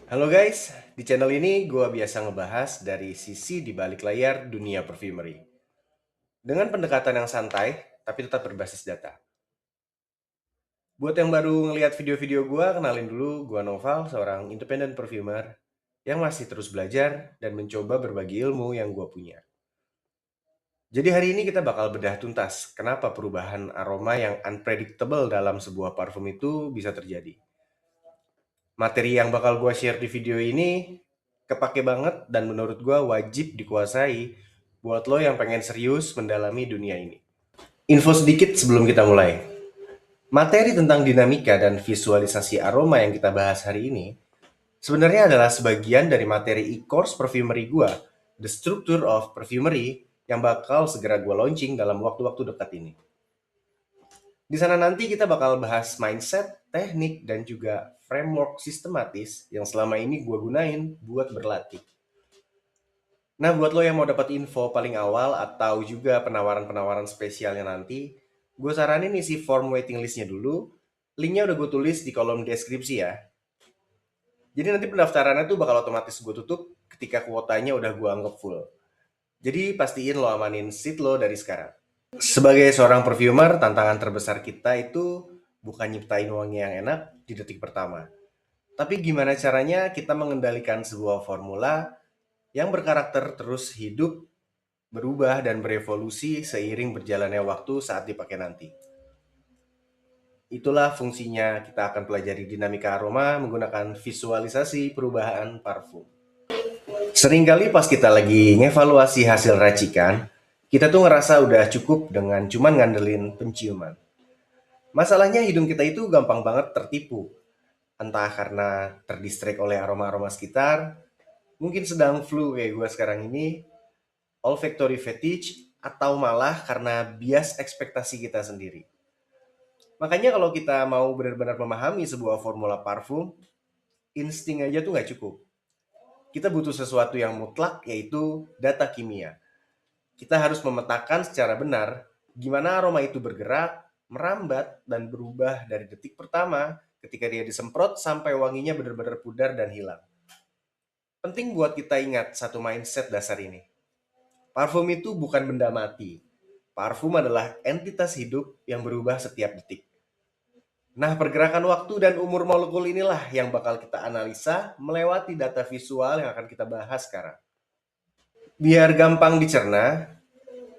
Halo guys, di channel ini gue biasa ngebahas dari sisi di balik layar dunia perfumery. Dengan pendekatan yang santai, tapi tetap berbasis data. Buat yang baru ngelihat video-video gue, kenalin dulu gue Noval, seorang independent perfumer yang masih terus belajar dan mencoba berbagi ilmu yang gue punya. Jadi hari ini kita bakal bedah tuntas kenapa perubahan aroma yang unpredictable dalam sebuah parfum itu bisa terjadi. Materi yang bakal gue share di video ini kepake banget dan menurut gue wajib dikuasai buat lo yang pengen serius mendalami dunia ini. Info sedikit sebelum kita mulai. Materi tentang dinamika dan visualisasi aroma yang kita bahas hari ini sebenarnya adalah sebagian dari materi e-course perfumery gue, The Structure of Perfumery, yang bakal segera gue launching dalam waktu-waktu dekat ini. Di sana nanti kita bakal bahas mindset, teknik, dan juga framework sistematis yang selama ini gue gunain buat berlatih. Nah, buat lo yang mau dapat info paling awal atau juga penawaran-penawaran spesialnya nanti, gue saranin isi form waiting listnya dulu. Linknya udah gue tulis di kolom deskripsi ya. Jadi nanti pendaftarannya tuh bakal otomatis gue tutup ketika kuotanya udah gue anggap full. Jadi pastiin lo amanin seat lo dari sekarang. Sebagai seorang perfumer, tantangan terbesar kita itu bukan nyiptain wangi yang enak di detik pertama. Tapi gimana caranya kita mengendalikan sebuah formula yang berkarakter terus hidup, berubah, dan berevolusi seiring berjalannya waktu saat dipakai nanti. Itulah fungsinya kita akan pelajari dinamika aroma menggunakan visualisasi perubahan parfum. Seringkali pas kita lagi ngevaluasi hasil racikan, kita tuh ngerasa udah cukup dengan cuman ngandelin penciuman. Masalahnya hidung kita itu gampang banget tertipu. Entah karena terdistract oleh aroma-aroma sekitar, mungkin sedang flu kayak gue sekarang ini, olfactory fetigue, atau malah karena bias ekspektasi kita sendiri. Makanya kalau kita mau benar-benar memahami sebuah formula parfum, insting aja tuh nggak cukup. Kita butuh sesuatu yang mutlak, yaitu data kimia. Kita harus memetakan secara benar gimana aroma itu bergerak, merambat, dan berubah dari detik pertama ketika dia disemprot sampai wanginya benar-benar pudar dan hilang. Penting buat kita ingat satu mindset dasar ini. Parfum itu bukan benda mati. Parfum adalah entitas hidup yang berubah setiap detik. Nah, pergerakan waktu dan umur molekul inilah yang bakal kita analisa melewati data visual yang akan kita bahas sekarang. Biar gampang dicerna,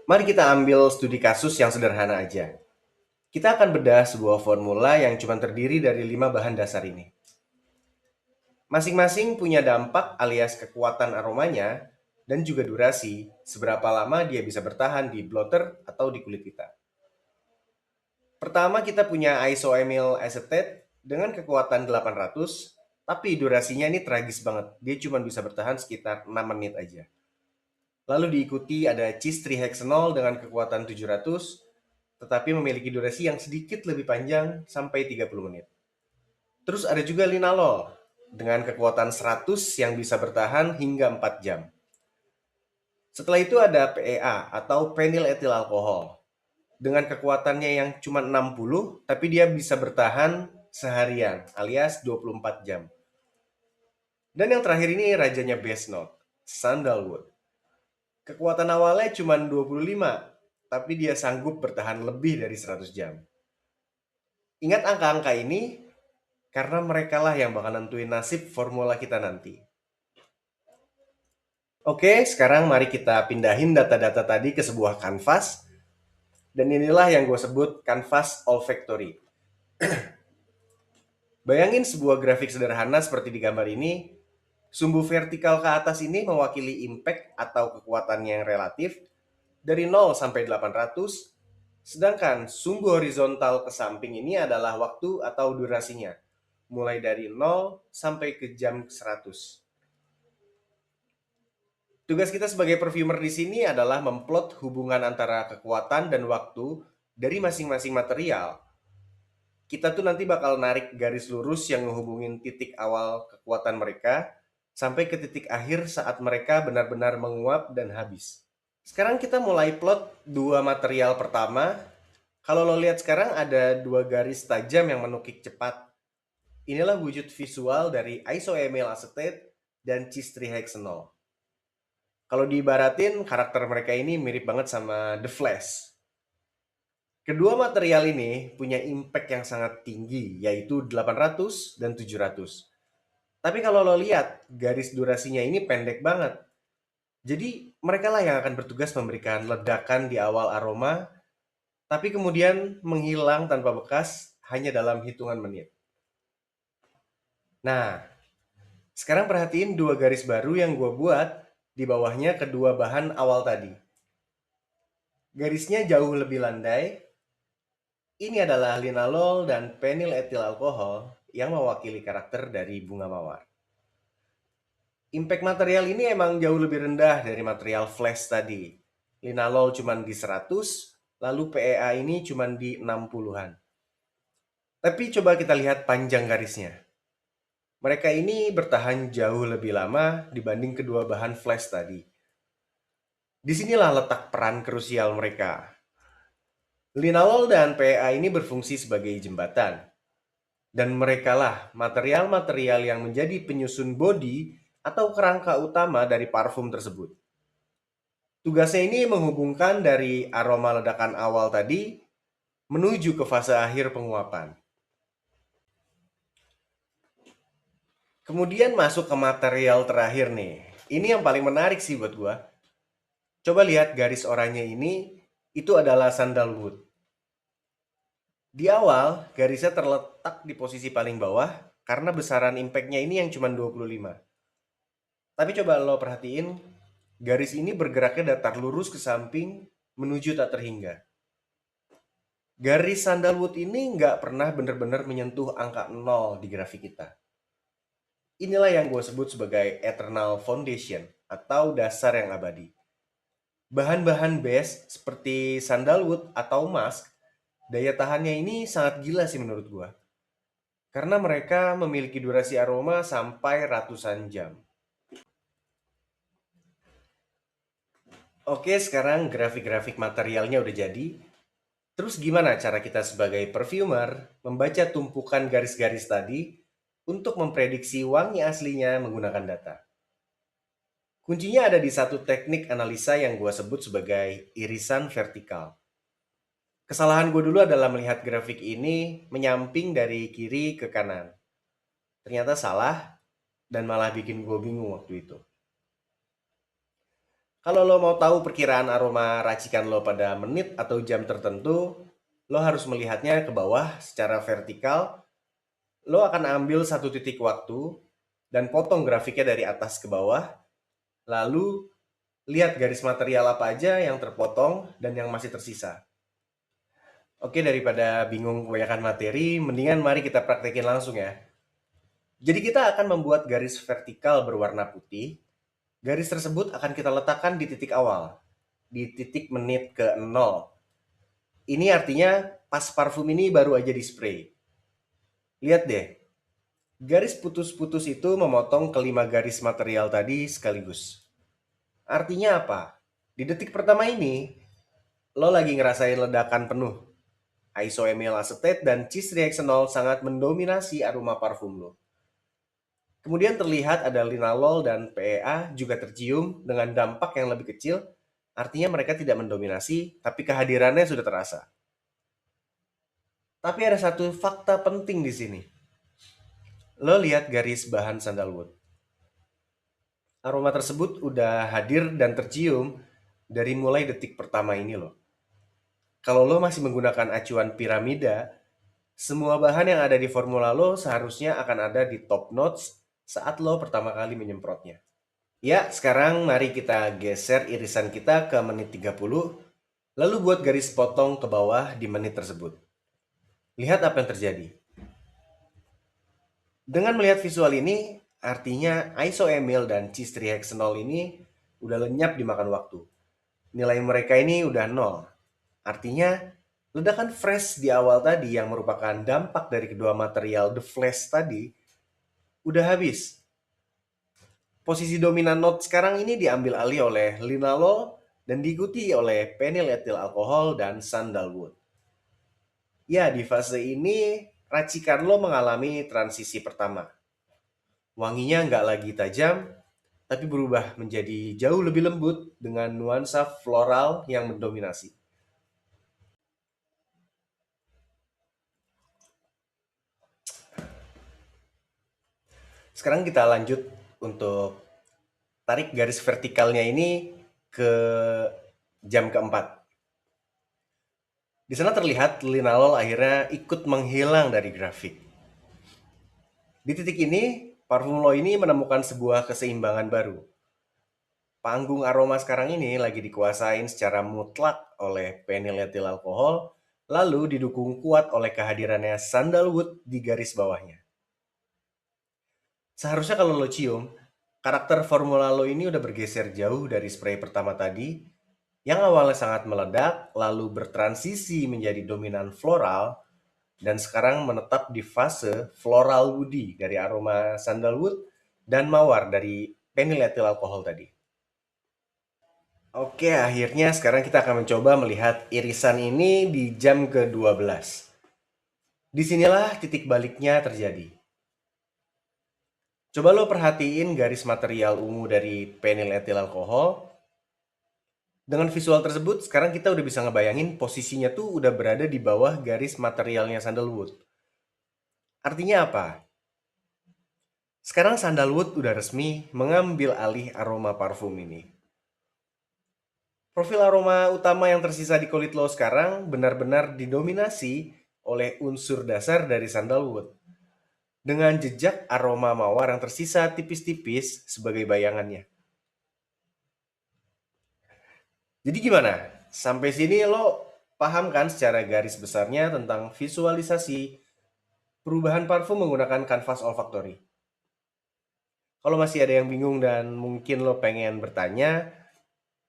mari kita ambil studi kasus yang sederhana aja. Kita akan bedah sebuah formula yang cuma terdiri dari 5 bahan dasar ini. Masing-masing punya dampak alias kekuatan aromanya dan juga durasi, seberapa lama dia bisa bertahan di blotter atau di kulit kita. Pertama kita punya isoamyl acetate dengan kekuatan 800, tapi durasinya ini tragis banget. Dia cuma bisa bertahan sekitar 6 menit aja. Lalu diikuti ada cistrihexanol dengan kekuatan 700, tetapi memiliki durasi yang sedikit lebih panjang sampai 30 menit. Terus ada juga linalol dengan kekuatan 100 yang bisa bertahan hingga 4 jam. Setelah itu ada PEA atau penyl etil alkohol dengan kekuatannya yang cuma 60, tapi dia bisa bertahan seharian alias 24 jam. Dan yang terakhir ini rajanya best note, sandalwood. Kekuatan awalnya cuma 25, tapi dia sanggup bertahan lebih dari 100 jam. Ingat angka-angka ini karena mereka lah yang bakal nentuin nasib formula kita nanti. Oke, sekarang mari kita pindahin data-data tadi ke sebuah kanvas. Dan inilah yang gue sebut kanvas olfactory. Bayangin sebuah grafik sederhana seperti di gambar ini. Sumbu vertikal ke atas ini mewakili impact atau kekuatannya yang relatif dari 0 sampai 800, sedangkan sumbu horizontal ke samping ini adalah waktu atau durasinya, mulai dari 0 sampai ke jam 100. Tugas kita sebagai perfumer di sini adalah memplot hubungan antara kekuatan dan waktu dari masing-masing material. Kita tuh nanti bakal narik garis lurus yang menghubungin titik awal kekuatan mereka sampai ke titik akhir saat mereka benar-benar menguap dan habis. Sekarang kita mulai plot dua material pertama. Kalau lo lihat sekarang ada dua garis tajam yang menukik cepat. Inilah wujud visual dari isoamyl acetate dan cistrihexanol. Kalau diibaratin, karakter mereka ini mirip banget sama The Flash. Kedua material ini punya impact yang sangat tinggi, yaitu 800 dan 700. Tapi kalau lo lihat, garis durasinya ini pendek banget. Jadi mereka lah yang akan bertugas memberikan ledakan di awal aroma, tapi kemudian menghilang tanpa bekas hanya dalam hitungan menit. Nah, sekarang perhatiin dua garis baru yang gue buat di bawahnya kedua bahan awal tadi. Garisnya jauh lebih landai. Ini adalah linalol dan penyl etil alkohol yang mewakili karakter dari bunga mawar. Impact material ini emang jauh lebih rendah dari material flash tadi. Linalol cuma di 100, lalu PEA ini cuma di 60-an. Tapi coba kita lihat panjang garisnya. Mereka ini bertahan jauh lebih lama dibanding kedua bahan flash tadi. Disinilah letak peran krusial mereka. Linalol dan PEA ini berfungsi sebagai jembatan. Dan merekalah material-material yang menjadi penyusun bodi atau kerangka utama dari parfum tersebut. Tugasnya ini menghubungkan dari aroma ledakan awal tadi menuju ke fase akhir penguapan. Kemudian masuk ke material terakhir nih. Ini yang paling menarik sih buat gua. Coba lihat garis oranye ini, itu adalah sandalwood. Di awal, garisnya terletak di posisi paling bawah karena besaran impact-nya ini yang cuma 25. Tapi coba lo perhatiin, garis ini bergeraknya datar lurus ke samping menuju tak terhingga. Garis sandalwood ini nggak pernah benar-benar menyentuh angka 0 di grafik kita. Inilah yang gue sebut sebagai eternal foundation atau dasar yang abadi. Bahan-bahan base seperti sandalwood atau musk, daya tahannya ini sangat gila sih menurut gue. Karena mereka memiliki durasi aroma sampai ratusan jam. Oke, sekarang grafik-grafik materialnya udah jadi. Terus gimana cara kita sebagai perfumer membaca tumpukan garis-garis tadi untuk memprediksi wangi aslinya menggunakan data? Kuncinya ada di satu teknik analisa yang gue sebut sebagai irisan vertikal. Kesalahan gue dulu adalah melihat grafik ini menyamping dari kiri ke kanan. Ternyata salah dan malah bikin gue bingung waktu itu. Kalau lo mau tahu perkiraan aroma racikan lo pada menit atau jam tertentu, lo harus melihatnya ke bawah secara vertikal. Lo akan ambil satu titik waktu dan potong grafiknya dari atas ke bawah. Lalu lihat garis material apa aja yang terpotong dan yang masih tersisa. Oke, daripada bingung kebanyakan materi, mendingan mari kita praktekin langsung ya. Jadi kita akan membuat garis vertikal berwarna putih. Garis tersebut akan kita letakkan di titik awal, di titik menit ke 0. Ini artinya pas parfum ini baru aja di spray. Lihat deh, garis putus-putus itu memotong kelima garis material tadi sekaligus. Artinya apa? Di detik pertama ini, lo lagi ngerasain ledakan penuh. Isoamyl acetate dan cistrihexanol sangat mendominasi aroma parfum lo. Kemudian terlihat ada linalol dan PEA juga tercium dengan dampak yang lebih kecil, artinya mereka tidak mendominasi, tapi kehadirannya sudah terasa. Tapi ada satu fakta penting di sini. Lo lihat garis bahan sandalwood. Aroma tersebut udah hadir dan tercium dari mulai detik pertama ini loh. Kalau lo masih menggunakan acuan piramida, semua bahan yang ada di formula lo seharusnya akan ada di top notes saat lo pertama kali menyemprotnya. Ya, sekarang mari kita geser irisan kita ke menit 30, lalu buat garis potong ke bawah di menit tersebut. Lihat apa yang terjadi. Dengan melihat visual ini, artinya isoamyl dan cistrihexanol ini udah lenyap dimakan waktu. Nilai mereka ini udah 0. Artinya, ledakan fresh di awal tadi yang merupakan dampak dari kedua material The Flash tadi udah habis. Posisi dominan note sekarang ini diambil alih oleh linalol dan diikuti oleh penyl etil alkohol dan sandalwood. Ya, di fase ini racikan lo mengalami transisi pertama. Wanginya nggak lagi tajam, tapi berubah menjadi jauh lebih lembut dengan nuansa floral yang mendominasi. Sekarang kita lanjut untuk tarik garis vertikalnya ini ke jam keempat. Di sana terlihat linalol akhirnya ikut menghilang dari grafik. Di titik ini, parfum lo ini menemukan sebuah keseimbangan baru. Panggung aroma sekarang ini lagi dikuasain secara mutlak oleh phenylethyl alkohol, lalu didukung kuat oleh kehadirannya sandalwood di garis bawahnya. Seharusnya kalau lo cium, karakter formula lo ini udah bergeser jauh dari spray pertama tadi, yang awalnya sangat meledak, lalu bertransisi menjadi dominan floral, dan sekarang menetap di fase floral woody dari aroma sandalwood dan mawar dari phenylethyl alkohol tadi. Oke, akhirnya sekarang kita akan mencoba melihat irisan ini di jam ke-12. Disinilah titik baliknya terjadi. Coba lo perhatiin garis material ungu dari phenylethyl alkohol. Dengan visual tersebut, sekarang kita udah bisa ngebayangin posisinya tuh udah berada di bawah garis materialnya sandalwood. Artinya apa? Sekarang sandalwood udah resmi mengambil alih aroma parfum ini. Profil aroma utama yang tersisa di kulit lo sekarang benar-benar didominasi oleh unsur dasar dari sandalwood. Dengan jejak aroma mawar yang tersisa tipis-tipis sebagai bayangannya. Jadi gimana? Sampai sini lo paham kan secara garis besarnya tentang visualisasi perubahan parfum menggunakan kanvas olfactory? Kalau masih ada yang bingung dan mungkin lo pengen bertanya,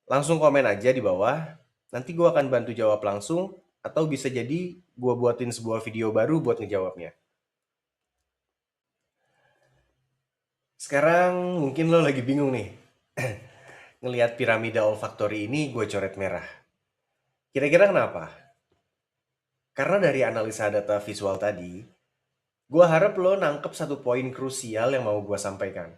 langsung komen aja di bawah. Nanti gue akan bantu jawab langsung, atau bisa jadi gue buatin sebuah video baru buat ngejawabnya. Sekarang mungkin lo lagi bingung nih. Ngelihat piramida olfactory ini gue coret merah. Kira-kira kenapa? Karena dari analisa data visual tadi, gue harap lo nangkep satu poin krusial yang mau gue sampaikan.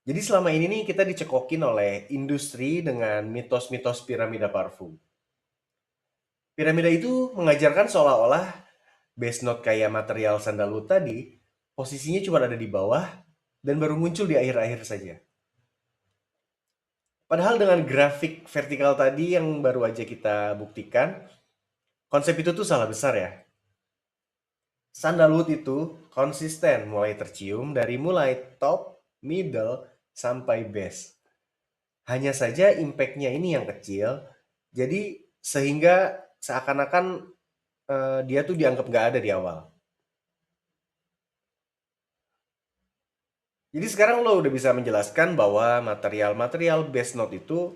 Jadi selama ini nih kita dicekokin oleh industri dengan mitos-mitos piramida parfum. Piramida itu mengajarkan seolah-olah base note kayak material sandalwood tadi, posisinya cuma ada di bawah dan baru muncul di akhir-akhir saja. Padahal dengan grafik vertikal tadi yang baru aja kita buktikan, konsep itu tuh salah besar ya. Sandalwood itu konsisten mulai tercium dari mulai top, middle, sampai base. Hanya saja impact-nya ini yang kecil, jadi sehingga seakan-akan dia tuh dianggap nggak ada di awal. Jadi sekarang lo udah bisa menjelaskan bahwa material-material base note itu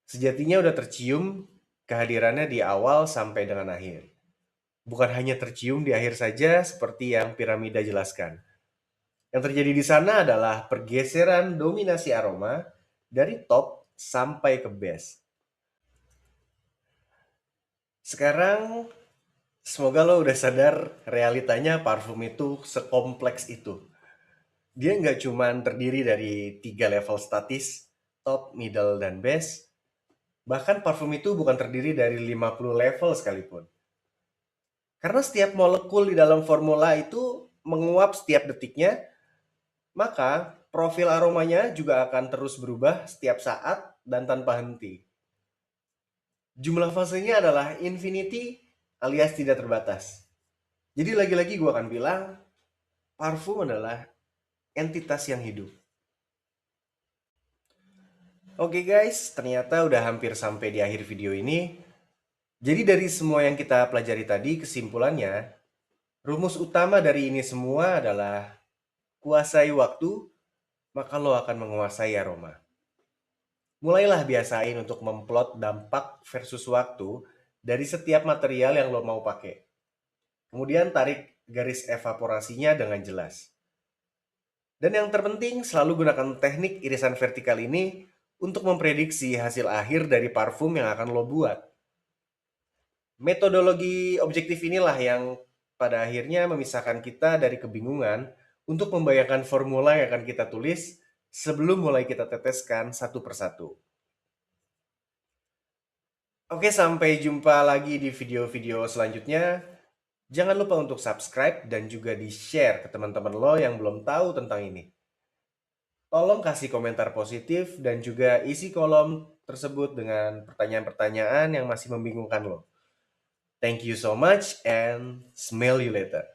sejatinya udah tercium kehadirannya di awal sampai dengan akhir. Bukan hanya tercium di akhir saja seperti yang piramida jelaskan. Yang terjadi di sana adalah pergeseran dominasi aroma dari top sampai ke base. Sekarang semoga lo udah sadar realitanya parfum itu sekompleks itu. Dia nggak cuma terdiri dari 3 level statis, top, middle, dan base. Bahkan parfum itu bukan terdiri dari 50 level sekalipun. Karena setiap molekul di dalam formula itu menguap setiap detiknya, maka profil aromanya juga akan terus berubah setiap saat dan tanpa henti. Jumlah fasenya adalah infinity alias tidak terbatas. Jadi lagi-lagi gue akan bilang, parfum adalah entitas yang hidup. Oke guys, ternyata udah hampir sampai di akhir video ini. Jadi dari semua yang kita pelajari tadi, kesimpulannya, rumus utama dari ini semua adalah kuasai waktu, maka lo akan menguasai aroma. Mulailah biasain untuk memplot dampak versus waktu dari setiap material yang lo mau pakai. Kemudian tarik garis evaporasinya dengan jelas. Dan yang terpenting, selalu gunakan teknik irisan vertikal ini untuk memprediksi hasil akhir dari parfum yang akan lo buat. Metodologi objektif inilah yang pada akhirnya memisahkan kita dari kebingungan untuk membayangkan formula yang akan kita tulis sebelum mulai kita teteskan satu persatu. Oke, sampai jumpa lagi di video-video selanjutnya. Jangan lupa untuk subscribe dan juga di-share ke teman-teman lo yang belum tahu tentang ini. Tolong kasih komentar positif dan juga isi kolom tersebut dengan pertanyaan-pertanyaan yang masih membingungkan lo. Thank you so much and smell you later.